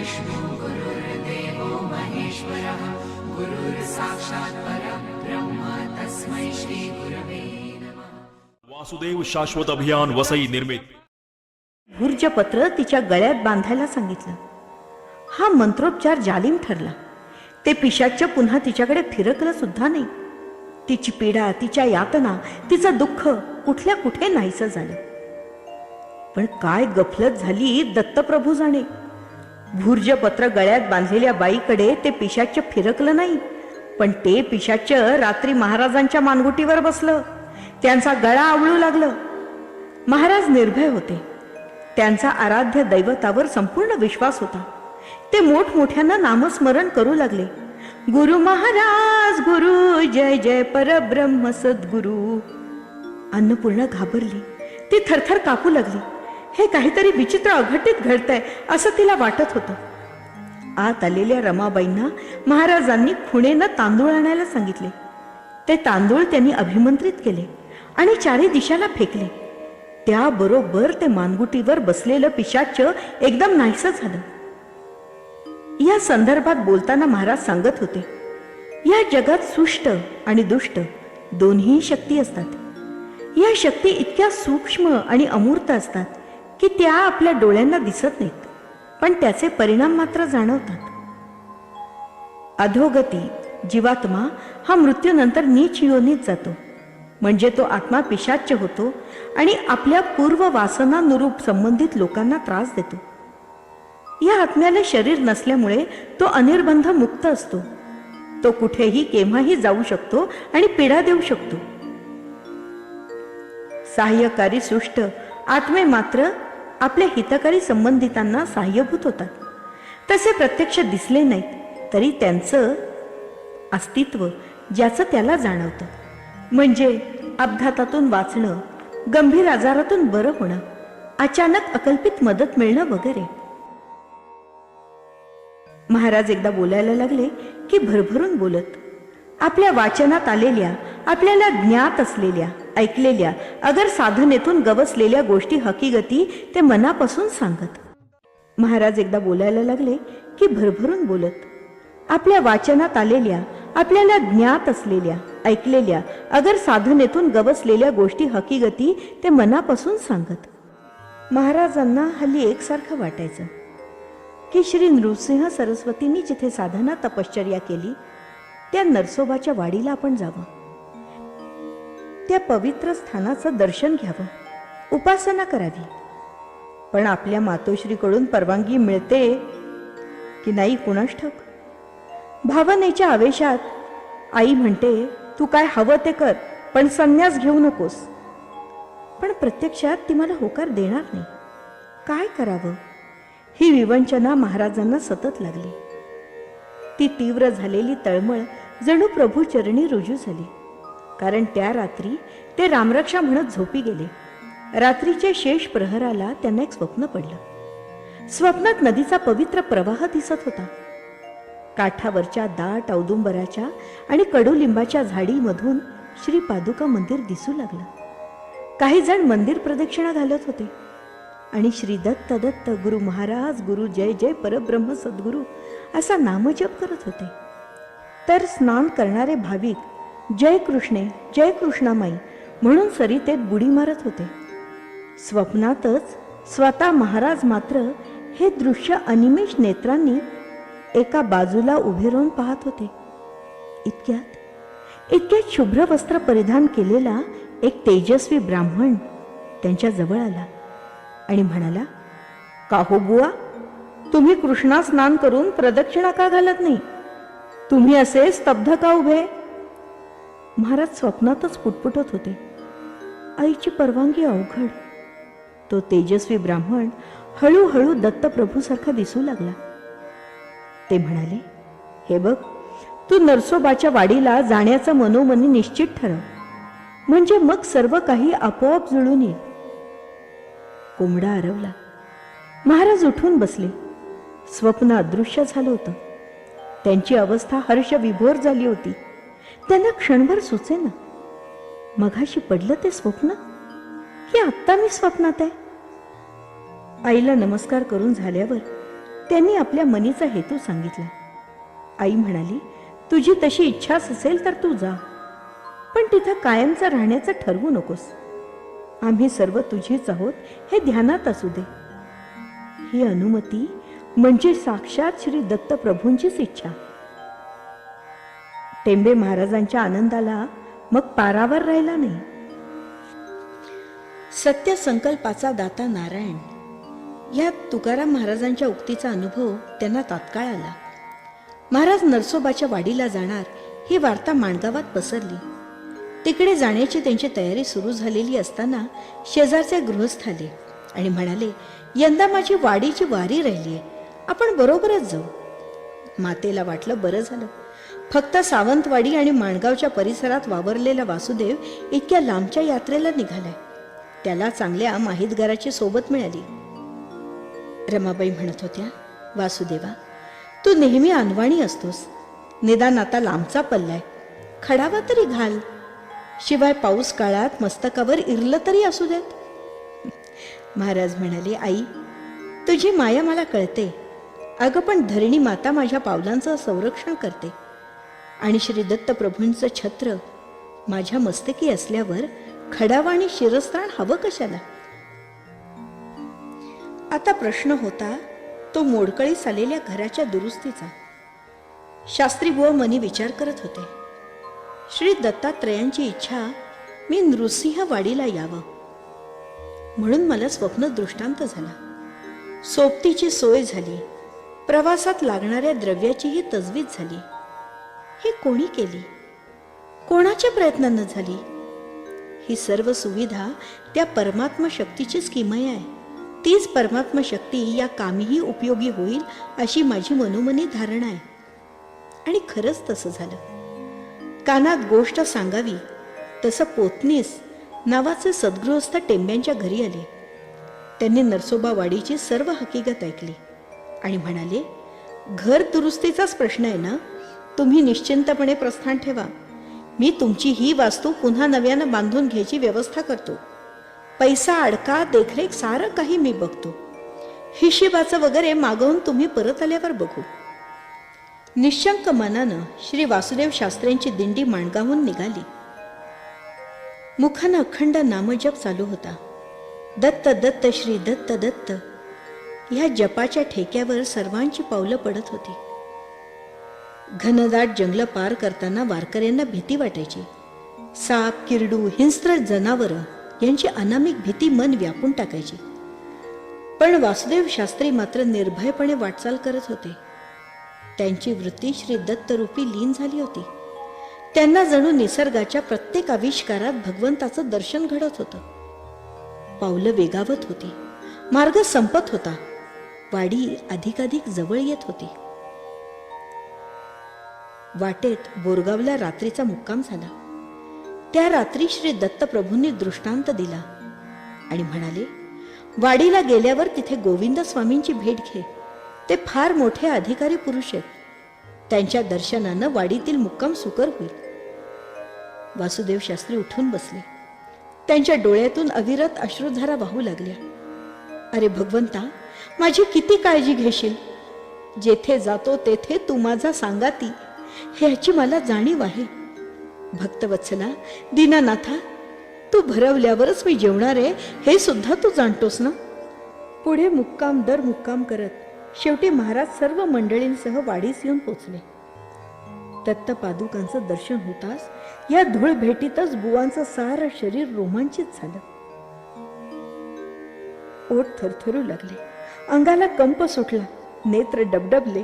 गुरुर्विष्णु गुरुर्देवो महेश्वरः गुरुर्साक्षात् परब्रह्म तस्मै श्री गुरवे नमः। वासुदेव शाश्वत अभियान वसई निर्मित गुर्जपत्र तिच्या गळ्यात बांधायला सांगितलं. हा मंत्रोपचार जालिम ठरला. ते पिशाच्य पुन्हा तिच्याकडे फिरकलं सुद्धा नाही. तिची पीडा, तिच्या यातना, तिचं दुःख कुठल्या कुठे नाहीसं झालं. पण काय गफलत झाली दत्तप्रभू जाणे. भूर्जपत्र गळ्यात बांधलेल्या बाईकडे ते पिशाच्य फिरकलं नाही, पण ते पिशाच्य रात्री महाराजांच्या मानगुटीवर बसलं. त्यांचा गळा आवळू लागलं. महाराज निर्भय होते. त्यांचा आराध्य दैवतावर संपूर्ण विश्वास होता. ते मोठमोठ्यानं नामस्मरण करू लागले. गुरु महाराज गुरु, जय जय परब्रह्म सद्गुरु. अन्नपूर्णा घाबरली. ती थरथर कापू लागली. हे काहीतरी विचित्र अघटित घडतंय असं तिला वाटत होतं. आत आलेल्या रमाबाईंना महाराजांनी खुणेनं तांदूळ आणायला सांगितले. ते तांदूळ त्यांनी अभिमंत्रित केले आणि चारी दिशाला फेकले. त्याबरोबर ते मानगुटीवर बसलेलं पिशाच्य एकदम नाहीसं झालं. या संदर्भात बोलताना महाराज सांगत होते, या जगात सुष्ट आणि दुष्ट दोन्ही शक्ती असतात. या शक्ती इतक्या सूक्ष्म आणि अमूर्त असतात की त्या आपल्या डोळ्यांना दिसत नाहीत, पण त्याचे परिणाम मात्र जाणवतात. अधोगती जीवात्मा हा मृत्यूनंतर नीच योनीत जातो, म्हणजे तो आत्मा पिशाच्य होतो आणि आपल्या पूर्व वासनानुरूप संबंधित लोकांना त्रास देतो. या आत्म्याला शरीर नसल्यामुळे तो अनिर्बंध मुक्त असतो. तो कुठेही केव्हाही जाऊ शकतो आणि पीडा देऊ शकतो. सहाय्यकारी सृष्ट आत्मे मात्र आपल्या हितकारी संबंधितांना सहाय्यभूत होतात. तसे प्रत्यक्ष दिसले नाहीत तरी त्यांचं अस्तित्व ज्याचं त्याला जाणवतं, म्हणजे अपघातातून वाचणं, गंभीर आजारातून बरं होणं, अचानक अकल्पित मदत मिळणं वगैरे. महाराज एकदा बोलायला लागले की भरभरून बोलत, आपल्या वाचनात आलेल्या, आपल्याला ज्ञात असलेल्या, ऐकलेल्या, अगर साधनेतून गवसलेल्या गोष्टी हकीकती ते मनापासून सांगत. महाराज एकदा बोलायला लागले की भरभरून बोलत, आपल्या वाचनात आलेल्या, आपल्याला ज्ञात असलेल्या, ऐकलेल्या, अगर साधनेतून गवसलेल्या गोष्टी हकीकती ते मनापासून सांगत. महाराजांना हल्ली एकसारखं वाटायचं की श्री नृसिंह सरस्वतींनी जिथे साधना तपश्चर्या केली त्या नरसोबाच्या वाडीला आपण जावं, त्या पवित्र स्थानाचं दर्शन घ्यावं, उपासना करावी. पण आपल्या मातोश्रीकडून परवानगी मिळते की नाही कुणास ठाऊक. भावनेच्या आवेशात आई म्हणते, तू काय हवं ते कर, पण संन्यास घेऊ नकोस. पण प्रत्यक्षात ती मला होकार देणार नाही. काय करावं ही विवंचना महाराजांना सतत लागली. ती तीव्र झालेली तळमळ जणू प्रभूचरणी रुजू झाली. कारण त्या रात्री ते रामरक्षा म्हणत झोपी गेले. रात्रीच्या शेष प्रहराला त्यांना एक स्वप्न पडलं. स्वप्नात नदीचा पवित्र प्रवाह दिसत होता. काठावरच्या दाट औदुंबराच्या आणि कडुलिंबाच्या झाडीमधून श्री पादुका मंदिर दिसू लागलं. काही जण मंदिर प्रदक्षिणा घालत होते आणि श्री दत्त दत्त गुरु महाराज गुरु, जय जय परब्रह्म सद्गुरु असा नामजप करत होते. तर स्नान करणारे भाविक जय कृष्णे जय कृष्णामाई म्हणून सरितेत बुडी मारत होते. स्वप्नातच स्वतः महाराज मात्र हे दृश्य अनिमेष नेत्रांनी एका बाजूला उभे राहून पाहत होते. इतक्यात शुभ्र वस्त्र परिधान केलेला एक तेजस्वी ब्राह्मण त्यांच्या जवळ आला आणि म्हणाला, का हो बुवा, तुम्ही कृष्णा स्नान करून प्रदक्षिणा का घालत नाही? तुम्ही असे स्तब्ध का उभे? महाराज स्वप्नातच पुटपुटत होते. आईची परवानगी अवघड. तो तेजस्वी ब्राह्मण हळूहळू दत्तप्रभूसारखा दिसू लागला. ते म्हणाले, हे बघ, तू नरसोबाच्या वाडीला जाण्याचं मनोमनी निश्चित ठरव, म्हणजे मग सर्व काही आपोआप जुळून येईल. कोंबडा आरवला. महाराज उठून बसले. स्वप्न अदृश्य झालं होतं. त्यांची अवस्था हर्ष विभोर झाली होती. त्यांना क्षणभर सुचेना, मघाशी पडलं ते स्वप्न की आत्ता मी स्वप्नात आहे. आईला नमस्कार करून झाल्यावर त्यांनी आपल्या मनीचा हेतू सांगितला. आई म्हणाली, तुझी तशी इच्छाच असेल तर तू जा, पण तिथं कायमचं राहण्याचं ठरवू नकोस. आम्ही सर्व तुझीच आहोत हे ध्यानात असू दे. ही अनुमती म्हणजे साक्षात श्री दत्त प्रभूंचीच इच्छा. टेंबे महाराजांच्या आनंदाला मग पारावर राहिला नाही. सत्य संकल्पाचा दाता नारायण या तुकाराम महाराजांच्या उक्तीचा अनुभव त्यांना तात्काळ आला. महाराज नरसोबाच्या वाडीला जाणार ही वार्ता माणगावात पसरली. तिकडे जाण्याची त्यांची तयारी सुरू झालेली असताना शेजारचे गृहस्थ आले आणि म्हणाले, यंदा माझी वाडीची वारी राहिली आहे, आपण बरोबरच जाऊ. मातेला वाटलं बरं झालं. फक्त सावंतवाडी आणि माणगावच्या परिसरात वावरलेला वासुदेव इतक्या लांबच्या यात्रेला निघालाय. त्याला चांगल्या माहितगाराची सोबत मिळाली. रमाबाई म्हणत होत्या, वासुदेवा, तू नेहमी अनवाणी असतोस. निदान आता लांबचा पल्लाय, खडावा तरी घाल. शिवाय पाऊस काळात मस्तकावर इरलं तरी असू देत. महाराज म्हणाले, आई, तुझी माया मला कळते. अगं, पण धरणी माता माझ्या पावलांचं संरक्षण करते आणि श्री दत्त प्रभूंचं छत्र माझ्या मस्तकी असल्यावर खडावा आणि शिरस्त्राण हवं कशाला? आता प्रश्न होता तो मोडकळीस आलेल्या घराच्या दुरुस्तीचा. शास्त्री बुवा मनी विचार करत होते. श्री दत्तात्रयांची इच्छा मी नृसिंह वाडीला यावं म्हणून मला स्वप्न दृष्टांत झाला. सोबतीची सोय झाली, प्रवासात लागणाऱ्या द्रव्याचीही तजवीज झाली. ही कोणी केली? कोणाच्या प्रयत्नानं झाली? ही सर्व सुविधा त्या परमात्मा शक्तीचीच किमया आहे. तीच परमात्मा शक्ती या कामीही उपयोगी होईल अशी माझी मनोमनी धारणा आहे. आणि खरंच तसं झालं. कानात गोष्ट सांगावी तसं पोतनीस नावाचे सद्गृहस्थ टेंब्यांच्या घरी आले. त्यांनी नरसोबा वाडीची सर्व हकीकत ऐकली आणि म्हणाले, घर दुरुस्तीचाच प्रश्न आहे ना, तुम्ही निश्चिंतपणे प्रस्थान ठेवा. मी तुमची ही वास्तू पुन्हा नव्यानं बांधून घ्यायची व्यवस्था करतो. पैसा, अडका, देखरेख सारं काही मी बघतो. हिशेबाचं वगैरे मागवून तुम्ही परत आल्यावर बघू. निशंक मनानं श्री वासुदेव शास्त्र्यांची दिंडी माणगावून निघाली. मुखानं अखंड नामजप चालू होता. दत्त दत्त श्री दत्त दत्त ह्या जपाच्या ठेक्यावर सर्वांची पावलं पडत होती. घनदाट जंगल पार करताना वारकऱ्यांना भीती वाटायची. साप, किरडू, हिंस्त्र जनावरं यांची अनामिक भीती मन व्यापून टाकायची. पण वासुदेव शास्त्री मात्र निर्भयपणे वाटचाल करत होते. त्यांची वृत्ती श्री दत्तरूपी लीन झाली होती. त्यांना जणू निसर्गाच्या प्रत्येक आविष्कारात भगवंताचं दर्शन घडत होतं. पावलं वेगावत होती. मार्ग संपत होता. वाडी अधिकाधिक जवळ येत होती. वाटेत बोरगावला रात्रीचा मुक्काम झाला. त्या रात्री श्री दत्तप्रभूंनी दृष्टांत दिला आणि म्हणाले, वाडीला गेल्यावर तिथे गोविंद स्वामींची भेट घे. ते फार मोठे अधिकारी पुरुष आहेत. त्यांच्या दर्शनानं वाडीतील मुक्काम सुकर होईल. वासुदेव शास्त्री उठून बसले. त्यांच्या डोळ्यातून अविरत अश्रुधारा वाहू लागल्या. अरे भगवंता, माझी किती काळजी घेशील. जेथे जातो तेथे तू माझा सांगाती ह्याची मला जाणीव आहे. भक्तवत्सला, दीनानाथा, तू भरवल्यावरच मी जेवणार आहे हे सुद्धा तू जाणतोस ना. पुढे मुक्काम दर मुक्काम करत शेवटी महाराज सर्व मंडळींसह वाडीस येऊन पोचले. दत्तपादुकांचं दर्शन होताच या धूळ भेटीतच बुवांचं सारं शरीर रोमांचित झालं. ओठ थरथरू लागले, अंगाला कंप सुटला, नेत्र डबडबले,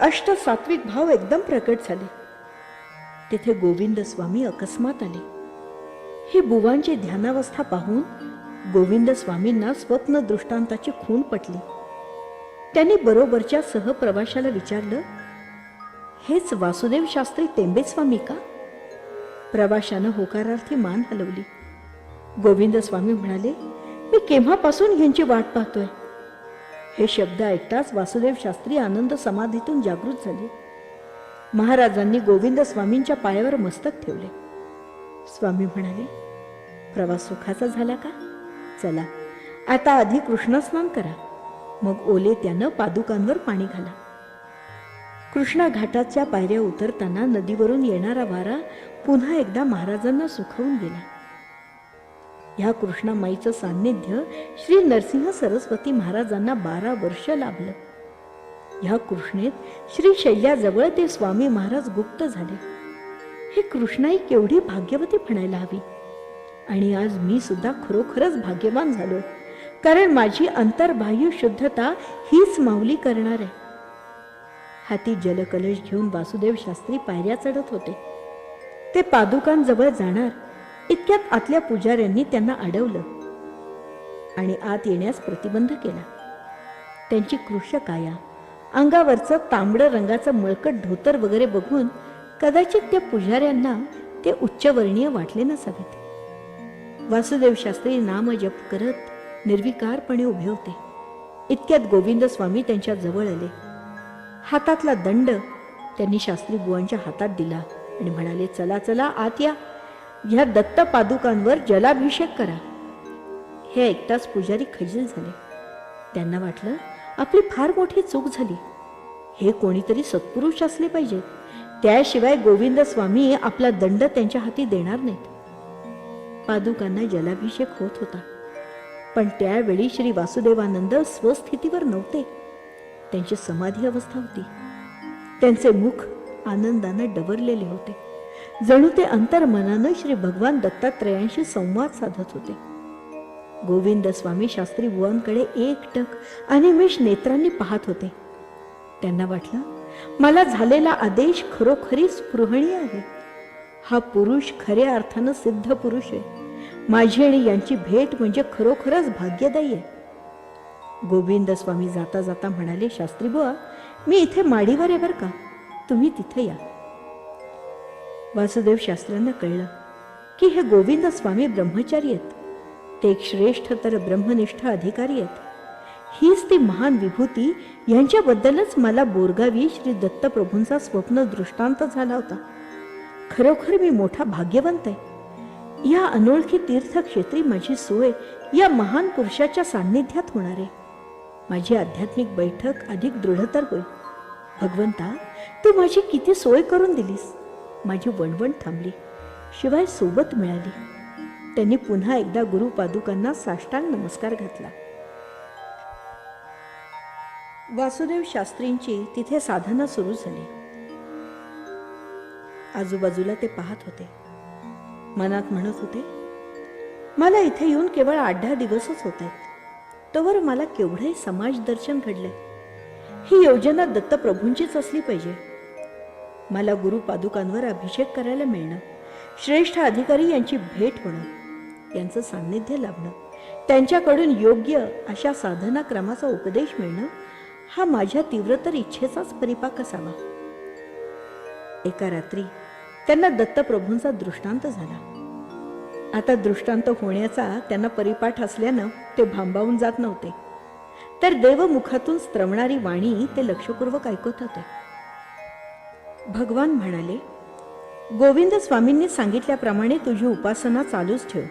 अष्ट सात्विक भाव एकदम प्रकट झाले. तिथे गोविंद स्वामी अकस्मात आले. ही बुवांची ध्यानावस्था पाहून गोविंद स्वामींना स्वप्न दृष्टांताची खूण पटली. त्यांनी बरोबरच्या सहप्रवाशाला विचारलं, हेच वासुदेव शास्त्री टेंबे स्वामी का? प्रवाशानं होकारार्थी मान हलवली. गोविंद स्वामी म्हणाले, मी केव्हापासून यांची वाट पाहतोय. हे शब्द ऐकताच वासुदेव शास्त्री आनंद समाधीतून जागृत झाले. महाराजांनी गोविंद स्वामींच्या पायावर मस्तक ठेवले. स्वामी म्हणाले, प्रवास सुखाचा झाला का? चला आता आधी कृष्णस्नान करा. मग ओले त्यानं पादुकांवर पाणी घाला. कृष्णा घाटाच्या पायऱ्या उतरताना नदीवरून येणारा वारा पुन्हा एकदा महाराजांना सुखावून गेला. ह्या कृष्णामाईचं सान्निध्य श्री नरसिंह सरस्वती महाराजांना 12 वर्ष लाभलं. ह्या कृष्णेत श्री शैल्याजवळ ते स्वामी महाराज गुप्त झाले. हे कृष्णाई केवढी भाग्यवती म्हणायला हवी. आणि आज मी सुद्धा खरोखरच भाग्यवान झालोय, कारण माझी अंतर्बाह्य शुद्धता हीच माऊली करणार आहे. हाती जलकलश घेऊन वासुदेव शास्त्री पायऱ्या चढत होते. ते पादुकांजवळ जाणार इतक्यात आतल्या पुजाऱ्यांनी त्यांना अडवलं आणि आत येण्यास प्रतिबंध केला. त्यांची कृश काया, अंगावरचं तांबडं रंगाचं मळकट धोतर वगैरे बघून कदाचित त्या पुजाऱ्यांना ते उच्चवर्णीय वाटले नसावेत. वासुदेव शास्त्री नामजप करत निर्विकारपणे उभे होते. इतक्यात गोविंद स्वामी त्यांच्या जवळ आले. हातातला दंड त्यांनी शास्त्री बुवांच्या हातात दिला आणि म्हणाले, चला चला आत या, ह्या दत्त पादुकांवर जलाभिषेक करा. हे ऐकताच पुजारी खजील झाले. त्यांना वाटलं आपली फार मोठी चूक झाली. हे कोणीतरी सत्पुरुष असले पाहिजे, त्याशिवाय गोविंद स्वामी आपला दंड त्यांच्या हाती देणार नाहीत. पादुकांना जलाभिषेक होत होता, पण त्यावेळी श्री वासुदेवानंद स्वस्थितीवर नव्हते. त्यांची समाधी अवस्था होती. त्यांचे मुख आनंदाने डवरलेले होते, जणू ते अंतर्मनानं श्री भगवान दत्तात्रयांशी संवाद साधत होते. गोविंद स्वामी शास्त्री बुवांकडे एकटक अनिमिष नेत्रांनी पाहत होते. त्यांना वाटलं मला झालेला आदेश खरोखरी स्पृहणीय आहे. हा पुरुष खऱ्या अर्थानं सिद्ध पुरुष आहे. माझी आणि यांची भेट म्हणजे खरोखरच भाग्यदायी आहे. गोविंद स्वामी जाता जाता म्हणाले, शास्त्री बुवा, मी इथे माडीवर आहे बरं का, तुम्ही तिथे या. वासुदेव शास्त्र्यांना कळलं की हे गोविंद स्वामी ब्रह्मचारी आहेत. ते एक श्रेष्ठ तर ब्रह्मनिष्ठ अधिकारी आहेत. हीच ती महान विभूती, यांच्याबद्दलच मला बोरगावी श्री दत्तप्रभूंचा स्वप्न दृष्टांत झाला होता. खरोखर मी मोठा भाग्यवंत आहे. या अनोळखी तीर्थक्षेत्री माझी सोय या महान पुरुषाच्या सान्निध्यात होणार आहे. माझी आध्यात्मिक बैठक अधिक दृढतर होईल. भगवंता, तू माझी किती सोय करून दिलीस. माझी वणवण थांबली, शिवाय सोबत मिळाली. त्यांनी पुन्हा एकदा गुरुपादुकांना साष्टांग नमस्कार घातला. वासुदेव शास्त्रींची तिथे साधना सुरू झाली. आजूबाजूला ते पाहत होते. मनात म्हणत होते, मला इथे येऊन केवळ 8-10 दिवसच होत आहेत, तोवर मला केवढे समाज दर्शन घडले. ही योजना दत्तप्रभूंचीच असली पाहिजे. मला गुरुपादुकांवर अभिषेक करायला मिळणं, श्रेष्ठ अधिकारी यांची भेट होणं, यांचं सान्निध्य लाभणं, त्यांच्याकडून योग्य अशा साधना क्रमाचा उपदेश मिळणं, हा माझ्या तीव्रतर इच्छेचाच परिपाक असावा. एका रात्री त्यांना दत्तप्रभूंचा दृष्टांत झाला. आता दृष्टांत होण्याचा त्यांना परिपाठ असल्यानं ते भांबावून जात नव्हते, तर देवमुखातून स्त्रवणारी वाणी ते लक्षपूर्वक ऐकत होते. भगवान म्हणाले, गोविंद स्वामींनी सांगितल्याप्रमाणे तुझी उपासना चालूच ठेव,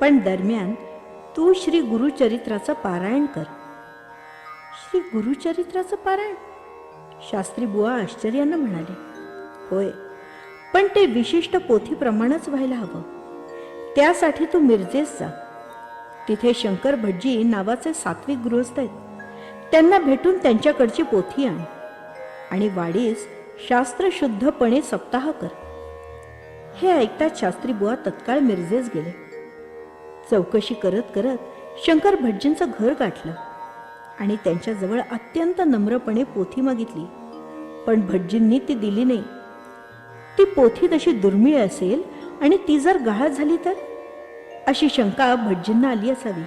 पण दरम्यान तू श्री गुरुचरित्राचं पारायण कर. श्री गुरुचरित्राचं पारायण? शास्त्री बुवा आश्चर्यानं म्हणाले, होय, पण ते विशिष्ट पोथीप्रमाणेच व्हायला हवं. त्यासाठी तू मिरजेस जा. तिथे शंकर भटजी नावाचे सात्विक गृहस्थ आहेत. त्यांना भेटून त्यांच्याकडची पोथी आण आणि वाडीस शास्त्रशुद्धपणे सप्ताह कर. हे ऐकताच शास्त्री बुवा तत्काळ मिरजेस गेले. चौकशी करत करत शंकर भटजींचं घर गाठलं आणि त्यांच्याजवळ अत्यंत नम्रपणे पोथी मागितली, पण भटजींनी ती दिली नाही. ती पोथी तशी दुर्मिळ असेल आणि ती जर गहाळ झाली तर, अशी शंका भटजींना आली असावी.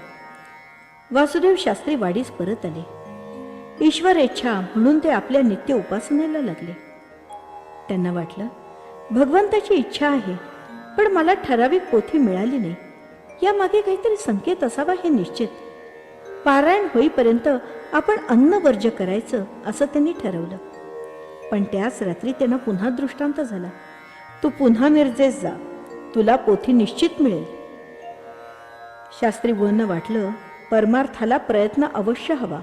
वासुदेव शास्त्री वाडीस परत आले. ईश्वर इच्छा म्हणून ते आपल्या नित्य उपासनेला लागले. त्यांना वाटलं, भगवंताची इच्छा आहे, पण मला ठराविक पोथी मिळाली नाही. यामागे काहीतरी संकेत असावा हे निश्चित. पारायण होईपर्यंत आपण अन्न वर्ज्य करायचं असं त्यांनी ठरवलं. पण त्याच रात्री त्यांना पुन्हा दृष्टांत झाला, तू पुन्हा मिरजेस जा, तुला पोथी निश्चित मिळेल. शास्त्री बुवांना वाटलं, परमार्थाला प्रयत्न अवश्य हवा,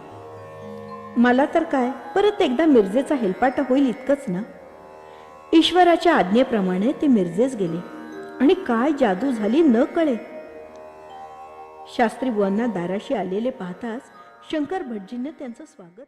मला तर काय, परत एकदा मिरजेचा हेलपाटा होईल इतकंच ना. ईश्वराच्या आज्ञेप्रमाणे ते मिरजेस गेले आणि काय जादू झाली न कळे. शास्त्री बुवांना दाराशी आलेले पाहताच शंकर भटजींनी त्यांचं स्वागत